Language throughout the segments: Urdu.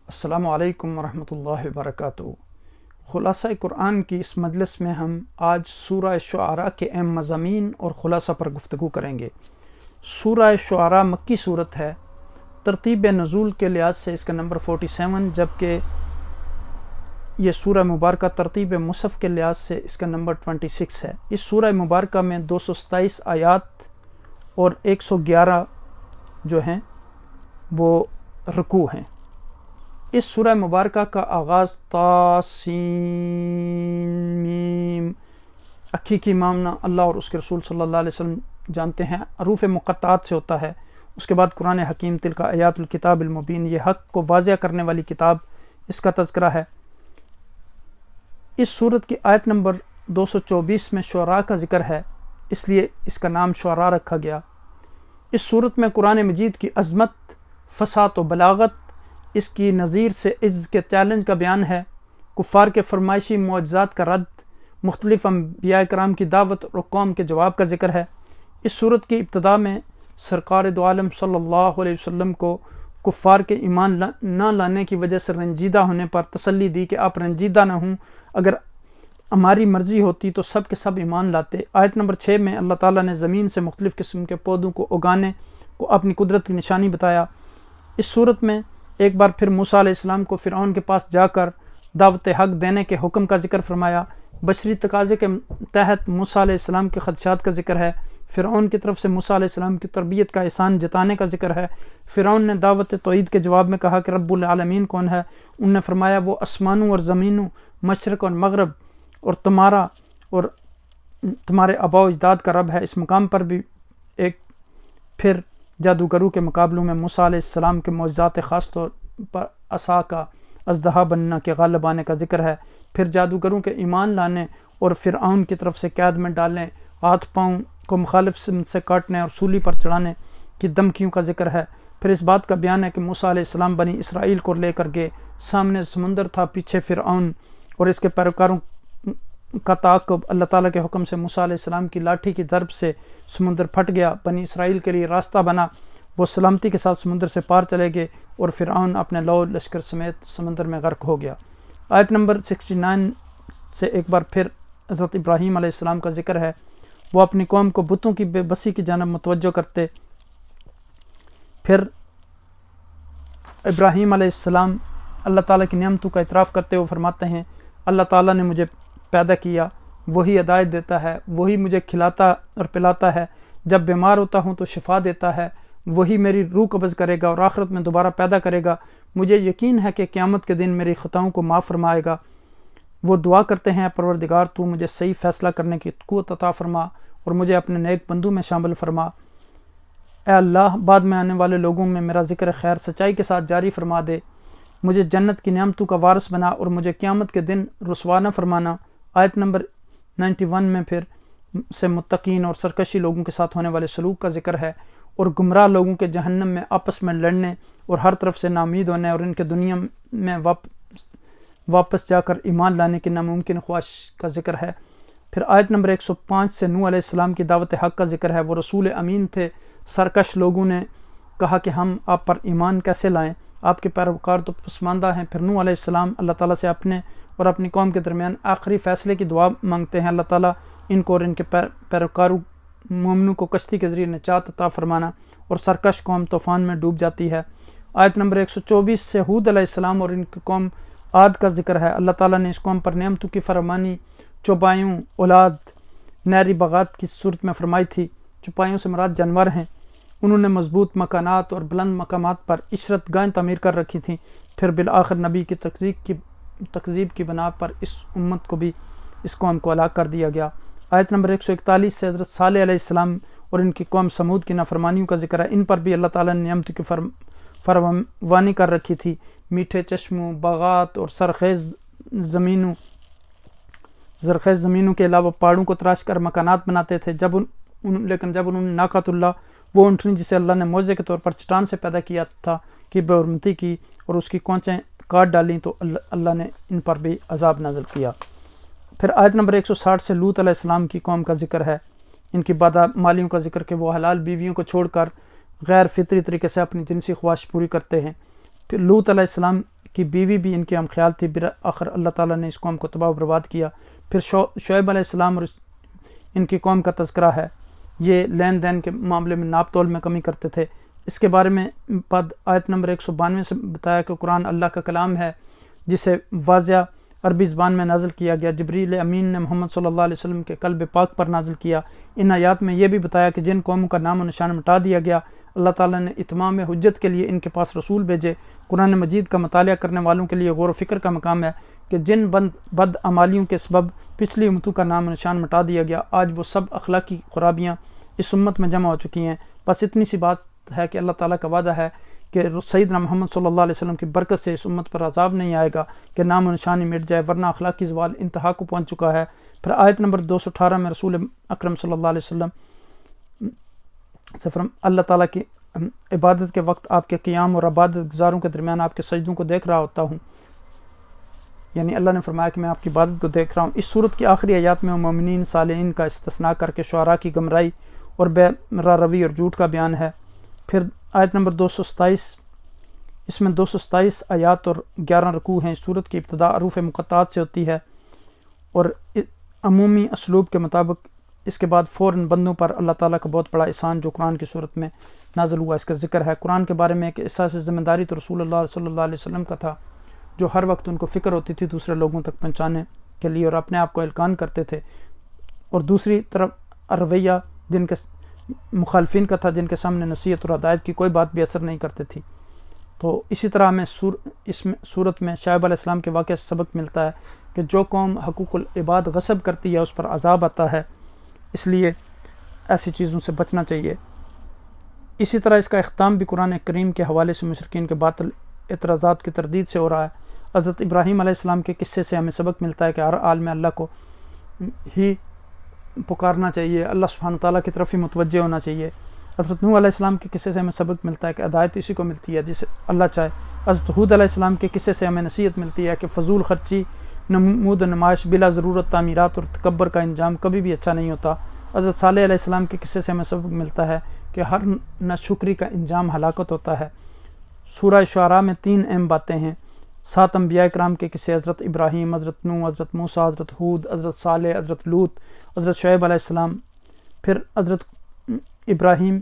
السلام علیکم ورحمۃ اللہ وبرکاتہ۔ خلاصہ قرآن کی اس مجلس میں ہم آج سورہ شعراء کے اہم مضامین اور خلاصہ پر گفتگو کریں گے۔ سورہ شعراء مکی صورت ہے۔ ترتیب نزول کے لحاظ سے اس کا نمبر 47، جبکہ یہ سورہ مبارکہ ترتیب مصحف کے لحاظ سے اس کا نمبر 26 ہے۔ اس سورہ مبارکہ میں 227 آیات اور 111 جو ہیں وہ رکوع ہیں۔ اس سورہ مبارکہ کا آغاز طاسین میم حقیقی معنی اللہ اور اس کے رسول صلی اللہ علیہ وسلم جانتے ہیں، حروف مقطعات سے ہوتا ہے۔ اس کے بعد قرآن حکیم تلک آیات الکتاب المبین، یہ حق کو واضح کرنے والی کتاب، اس کا تذکرہ ہے۔ اس سورت کی آیت نمبر 224 میں شعراء کا ذکر ہے، اس لیے اس کا نام شعراء رکھا گیا۔ اس سورت میں قرآن مجید کی عظمت، فصاحت و بلاغت، اس کی نظیر سے عز کے چیلنج کا بیان ہے، کفار کے فرمائشی معجزات کا رد، مختلف انبیاء کرام کی دعوت اور قوم کے جواب کا ذکر ہے۔ اس سورت کی ابتدا میں سرکار دو عالم صلی اللہ علیہ وسلم کو کفار کے ایمان نہ لانے کی وجہ سے رنجیدہ ہونے پر تسلی دی کہ آپ رنجیدہ نہ ہوں، اگر ہماری مرضی ہوتی تو سب کے سب ایمان لاتے۔ آیت نمبر 6 میں اللہ تعالیٰ نے زمین سے مختلف قسم کے پودوں کو اگانے کو اپنی قدرت کی نشانی بتایا۔ اس صورت میں ایک بار پھر موسیٰ علیہ السلام کو فرعون کے پاس جا کر دعوت حق دینے کے حکم کا ذکر فرمایا۔ بشری تقاضے کے تحت موسیٰ علیہ السلام کے خدشات کا ذکر ہے۔ فرعون کی طرف سے موسیٰ علیہ السلام کی تربیت کا احسان جتانے کا ذکر ہے۔ فرعون نے دعوت توحید کے جواب میں کہا کہ رب العالمین کون ہے؟ انہوں نے فرمایا وہ آسمانوں اور زمینوں، مشرق اور مغرب اور تمہارا اور تمہارے آباء و اجداد کا رب ہے۔ اس مقام پر بھی ایک پھر جادوگروں کے مقابلوں میں موسیٰ علیہ السلام کے معجزات، خاص طور پر عصا کا اژدہا بننا کے غالب آنے کا ذکر ہے۔ پھر جادوگروں کے ایمان لانے اور فرعون کی طرف سے قید میں ڈالنے، ہاتھ پاؤں کو مخالف سے کاٹنے اور سولی پر چڑھانے کی دھمکیوں کا ذکر ہے۔ پھر اس بات کا بیان ہے کہ موسیٰ علیہ السلام بنی اسرائیل کو لے کر گئے، سامنے سمندر تھا، پیچھے فرعون اور اس کے پیروکاروں کا تعاقب۔ اللہ تعالیٰ کے حکم سے موسیٰ علیہ السلام کی لاٹھی کی ضرب سے سمندر پھٹ گیا، بنی اسرائیل کے لیے راستہ بنا، وہ سلامتی کے ساتھ سمندر سے پار چلے گئے اور فرعون اپنے لو لشکر سمیت سمندر میں غرق ہو گیا۔ آیت نمبر 69 سے ایک بار پھر حضرت ابراہیم علیہ السلام کا ذکر ہے۔ وہ اپنی قوم کو بتوں کی بے بسی کی جانب متوجہ کرتے۔ پھر ابراہیم علیہ السلام اللہ تعالیٰ کی نعمتوں کا اعتراف کرتے ہوئے فرماتے ہیں، اللہ تعالیٰ نے مجھے پیدا کیا، وہی ہدایت دیتا ہے، وہی مجھے کھلاتا اور پلاتا ہے، جب بیمار ہوتا ہوں تو شفا دیتا ہے، وہی میری روح قبض کرے گا اور آخرت میں دوبارہ پیدا کرے گا، مجھے یقین ہے کہ قیامت کے دن میری خطاؤں کو معاف فرمائے گا۔ وہ دعا کرتے ہیں، پروردگار تو مجھے صحیح فیصلہ کرنے کی قوت عطا فرما اور مجھے اپنے نیک بندوں میں شامل فرما۔ اے اللہ، بعد میں آنے والے لوگوں میں میرا ذکر خیر سچائی کے ساتھ جاری فرما دے، مجھے جنت کی نعمتوں کا وارث بنا اور مجھے قیامت کے دن رسوا نہ فرمانا۔ آیت نمبر 91 میں پھر سے متقین اور سرکشی لوگوں کے ساتھ ہونے والے سلوک کا ذکر ہے اور گمراہ لوگوں کے جہنم میں آپس میں لڑنے اور ہر طرف سے ناامید ہونے اور ان کے دنیا میں واپس جا کر ایمان لانے کی ناممکن خواہش کا ذکر ہے۔ پھر آیت نمبر 105 سے نوح علیہ السلام کی دعوت حق کا ذکر ہے۔ وہ رسول امین تھے، سرکش لوگوں نے کہا کہ ہم آپ پر ایمان کیسے لائیں، آپ کے پیروکار تو پسماندہ ہیں۔ پھر نوح علیہ السلام اللہ تعالیٰ سے اپنے اور اپنی قوم کے درمیان آخری فیصلے کی دعا مانگتے ہیں، اللہ تعالیٰ ان کو اور ان کے پیروکاروں مومنوں کو کشتی کے ذریعے نجات عطا فرمانا، اور سرکش قوم طوفان میں ڈوب جاتی ہے۔ آیت نمبر 124 سے ہود علیہ السلام اور ان کی قوم عاد کا ذکر ہے۔ اللہ تعالیٰ نے اس قوم پر نعمتوں کی فرمانی چوپایوں، اولاد، نہری بغات کی صورت میں فرمائی تھی۔ چوپایوں سے مراد جانور ہیں۔ انہوں نے مضبوط مکانات اور بلند مقامات پر عشرت گاہیں تعمیر کر رکھی تھیں۔ پھر بالآخر نبی کی تکذیب کی بنا پر اس امت کو بھی، اس قوم کو ہلاک کر دیا گیا۔ آیت نمبر 141 سے حضرت صالح علیہ السلام اور ان کی قوم سمود کی نافرمانیوں کا ذکر ہے۔ ان پر بھی اللہ تعالیٰ نے نعمتوں کی فراوانی کر رکھی تھی، میٹھے چشموں، باغات اور زرخیز زمینوں کے علاوہ پہاڑوں کو تراش کر مکانات بناتے تھے۔ لیکن جب انہوں نے ناقۃ اللہ، وہ اونٹنی جسے اللہ نے معجزے کے طور پر چٹان سے پیدا کیا تھا، کی بے حرمتی کی اور اس کی کونچیں کاٹ ڈالیں تو اللہ نے ان پر بھی عذاب نازل کیا۔ پھر آیت نمبر 160 سے لوط علیہ السلام کی قوم کا ذکر ہے، ان کی بدعمالیوں کا ذکر کہ وہ حلال بیویوں کو چھوڑ کر غیر فطری طریقے سے اپنی جنسی خواہش پوری کرتے ہیں۔ پھر لوط علیہ السلام کی بیوی بھی ان کے ہم خیال تھی، آخر اللہ تعالیٰ نے اس قوم کو تباہ و برباد کیا۔ پھر شعیب علیہ السلام اور ان کی قوم کا تذکرہ ہے، یہ لین دین کے معاملے میں ناپ تول میں کمی کرتے تھے۔ اس کے بارے میں بعد آیت نمبر 192 سے بتایا کہ قرآن اللہ کا کلام ہے جسے واضح عربی زبان میں نازل کیا گیا، جبریل امین نے محمد صلی اللہ علیہ وسلم کے قلب پاک پر نازل کیا۔ ان آیات میں یہ بھی بتایا کہ جن قوموں کا نام و نشان مٹا دیا گیا، اللہ تعالیٰ نے اتمام حجت کے لیے ان کے پاس رسول بھیجے۔ قرآن مجید کا مطالعہ کرنے والوں کے لیے غور و فکر کا مقام ہے کہ جن بد عمالیوں کے سبب پچھلی امتوں کا نام و نشان مٹا دیا گیا، آج وہ سب اخلاقی خرابیاں اس امت میں جمع ہو چکی ہیں۔ بس اتنی سی بات ہے کہ اللہ تعالیٰ کا وعدہ ہے کہ سیدنا محمد صلی اللہ علیہ وسلم کی برکت سے اس امت پر عذاب نہیں آئے گا کہ نام و نشانی مٹ جائے، ورنہ اخلاقی زوال انتہا کو پہنچ چکا ہے۔ پھر آیت نمبر 218 میں رسول اکرم صلی اللہ علیہ وسلم سے اللہ تعالیٰ کی عبادت کے وقت آپ کے قیام اور عبادت گزاروں کے درمیان آپ کے سجدوں کو دیکھ رہا ہوتا ہوں، یعنی اللہ نے فرمایا کہ میں آپ کی عبادت کو دیکھ رہا ہوں۔ اس صورت کی آخری آیات میں مومنین صالحین کا استثناء کر کے شعراء کی گمراہی اور بے روی اور جھوٹ کا بیان ہے۔ پھر آیت نمبر 227، اس میں 227 آیات اور 11 رکوع ہیں۔ اس صورت کی ابتدا حروف مقطعات سے ہوتی ہے اور عمومی اسلوب کے مطابق اس کے بعد فوراً بندوں پر اللہ تعالیٰ کا بہت بڑا احسان جو قرآن کی صورت میں نازل ہوا اس کا ذکر ہے۔ قرآن کے بارے میں ایک احساس ذمہ داری تو رسول اللہ صلی اللہ علیہ وسلم کا تھا، جو ہر وقت ان کو فکر ہوتی تھی دوسرے لوگوں تک پہنچانے کے لیے اور اپنے آپ کو اعلان کرتے تھے، اور دوسری طرف رویہ جن کے مخالفین کا تھا، جن کے سامنے نصیحت اور ہدایت کی کوئی بات بھی اثر نہیں کرتی تھی۔ تو اسی طرح ہمیں اس صورت میں شعیب علیہ السلام کے واقعے سے سبق ملتا ہے کہ جو قوم حقوق العباد غصب کرتی ہے اس پر عذاب آتا ہے، اس لیے ایسی چیزوں سے بچنا چاہیے۔ اسی طرح اس کا اختتام بھی قرآن کریم کے حوالے سے مشرکین کے باطل اعتراضات کی تردید سے ہو رہا ہے۔ حضرت ابراہیم علیہ السلام کے قصے سے ہمیں سبق ملتا ہے کہ ہر حال میں اللہ کو ہی پکارنا چاہیے، اللہ سبحانہ تعالیٰ کی طرف ہی متوجہ ہونا چاہیے۔ حضرت نوح علیہ السلام کے قصے سے ہمیں سبق ملتا ہے کہ ہدایت اسی کو ملتی ہے جسے اللہ چاہے۔ حضرت ہود علیہ السلام کے قصے سے ہمیں نصیحت ملتی ہے کہ فضول خرچی، نمود و نمائش، بلا ضرورت تعمیرات اور تکبر کا انجام کبھی بھی اچھا نہیں ہوتا۔ حضرت صالح علیہ السلام کے قصے سے ہمیں سبق ملتا ہے کہ ہر ناشکری کا انجام ہلاکت ہوتا ہے۔ سورہ شعراء میں 3 اہم باتیں ہیں، 7 انبیاء کرام کے قصے، حضرت ابراہیم، حضرت نوح، حضرت موسیٰ، حضرت ہود، حضرت صالح، حضرت لوط، حضرت شعیب علیہ السلام۔ پھر حضرت ابراہیم،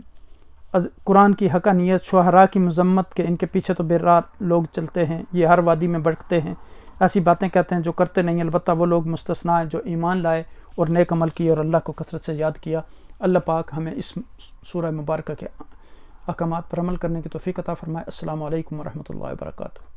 قرآن کی حقانیت، شعراء کی مذمت کہ ان کے پیچھے تو بے راہ لوگ چلتے ہیں، یہ ہر وادی میں بھٹکتے ہیں، ایسی باتیں کہتے ہیں جو کرتے نہیں، البتہ وہ لوگ مستثنیٰ ہیں جو ایمان لائے اور نیک عمل کیے اور اللہ کو کثرت سے یاد کیا۔ اللہ پاک ہمیں اس سورہ مبارکہ کے احکامات پر عمل کرنے کی توفیق عطا فرمائے۔ السلام علیکم ورحمۃ اللہ وبرکاتہ۔